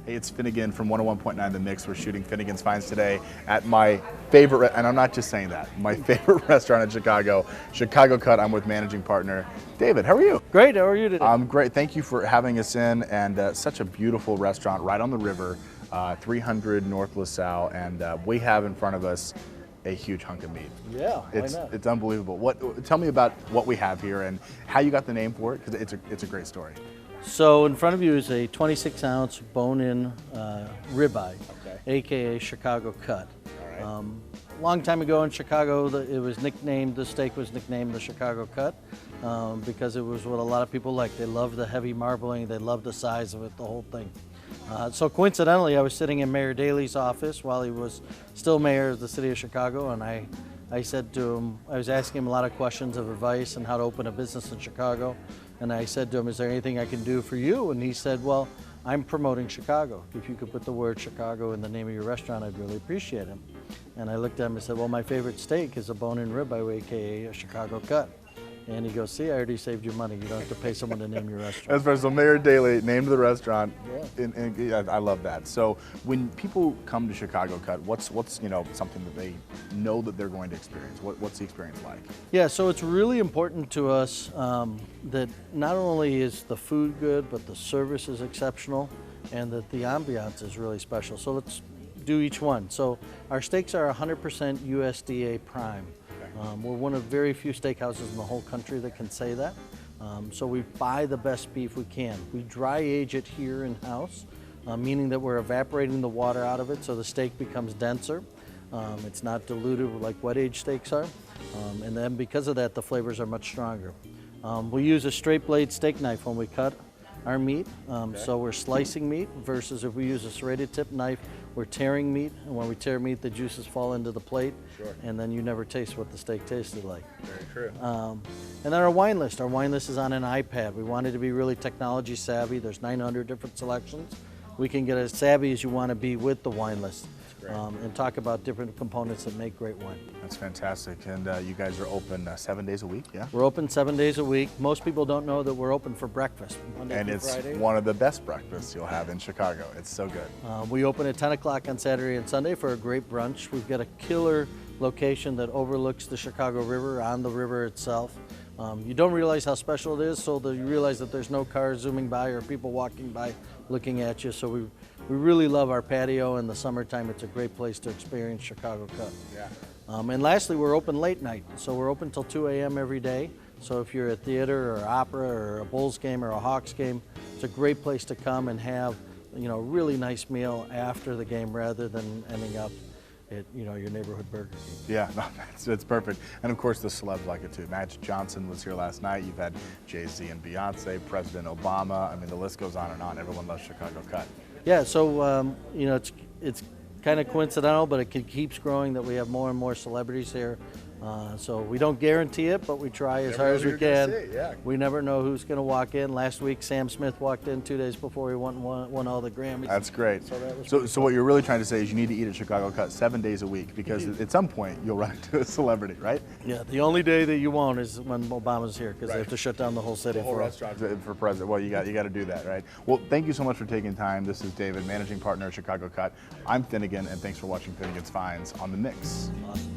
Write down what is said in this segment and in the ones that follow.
Hey, it's Finnigan from 101.9 The Mix. We're shooting Finnigan's Finds today at my favorite, and I'm not just saying that, my favorite restaurant in Chicago, Chicago Cut. I'm with managing partner David. How are you? Great, how are you today? I'm great. Thank you for having us in, and such a beautiful restaurant right on the river, 300 North LaSalle, and we have in front of us a huge hunk of meat. Yeah, why not? It's unbelievable. Tell me about what we have here and how you got the name for it, because it's a great story. So in front of you is a 26-ounce bone-in ribeye, aka Chicago Cut. All right. Long time ago in Chicago, the steak was nicknamed the Chicago Cut because it was what a lot of people liked. They loved the heavy marbling, they loved the size of it, the whole thing. So coincidentally, I was sitting in Mayor Daley's office while he was still mayor of the city of Chicago, and I said to him, I was asking him a lot of questions of advice on how to open a business in Chicago. And I said to him, is there anything I can do for you? And he said, well, I'm promoting Chicago. If you could put the word Chicago in the name of your restaurant, I'd really appreciate it. And I looked at him and said, well, my favorite steak is a bone-in ribeye, aka a Chicago Cut. And he goes, see, I already saved you money. You don't have to pay someone to name your restaurant. That's right. So Mayor Daley named the restaurant. Yeah. And I love that. So when people come to Chicago Cut, what's something that they know that they're going to experience? What's the experience like? Yeah, so it's really important to us that not only is the food good, but the service is exceptional, and that the ambiance is really special. So let's do each one. So our steaks are 100% USDA prime. We're one of very few steakhouses in the whole country that can say that. So we buy the best beef we can. We dry age it here in-house, meaning that we're evaporating the water out of it so the steak becomes denser. It's not diluted like wet age steaks are. And then because of that, the flavors are much stronger. We use a straight blade steak knife when we cut our meat. So we're slicing meat versus if we use a serrated tip knife, we're tearing meat. And when we tear meat, the juices fall into the plate. Sure. And then you never taste what the steak tasted like. Very true. And then our wine list. Our wine list is on an iPad. We wanted to be really technology savvy. There's 900 different selections. We can get as savvy as you want to be with the wine list. And talk about different components that make great wine. That's fantastic. And you guys are open 7 days a week, yeah? We're open 7 days a week. Most people don't know that we're open for breakfast, Monday through Friday. One of the best breakfasts you'll have in Chicago. It's so good. We open at 10 o'clock on Saturday and Sunday for a great brunch. We've got a killer location that overlooks the Chicago River, on the river itself. You don't realize how special it is, so that you realize that there's no cars zooming by or people walking by looking at you. So we really love our patio. In the summertime, it's a great place to experience Chicago Cut. Yeah. And lastly, we're open late night. So we're open till 2 a.m. every day. So if you're at theater or opera or a Bulls game or a Hawks game, it's a great place to come and have a really nice meal after the game rather than ending up at your neighborhood Burger King. Yeah, no, it's perfect. And of course the celebs like it too. Magic Johnson was here last night. You've had Jay-Z and Beyonce, President Obama. I mean, the list goes on and on. Everyone loves Chicago Cut. Yeah, so it's kind of coincidental, but it keeps growing that we have more and more celebrities here. So we don't guarantee it, but we try as hard as we can. Yeah. We never know who's going to walk in. Last week, Sam Smith walked in 2 days before he won all the Grammys. That's great. So So what you're really trying to say is you need to eat at Chicago Cut 7 days a week, because at some point you'll run into a celebrity, right? Yeah, the only day that you won't is when Obama's here, because they have to shut down the whole city. The whole restaurant for president. Well, you got to do that, right? Well, thank you so much for taking time. This is David, managing partner at Chicago Cut. I'm Finnigan, and thanks for watching Finnigan's Finds on The Mix. Awesome.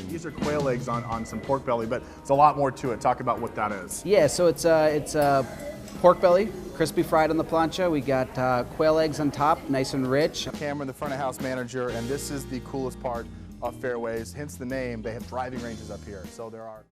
These are quail eggs on some pork belly, but it's a lot more to it. Talk about what that is. Yeah, so it's pork belly, crispy fried on the plancha. We got quail eggs on top, nice and rich. Cameron, the front of house manager, and this is the coolest part of Fairways. Hence the name. They have driving ranges up here, so there are.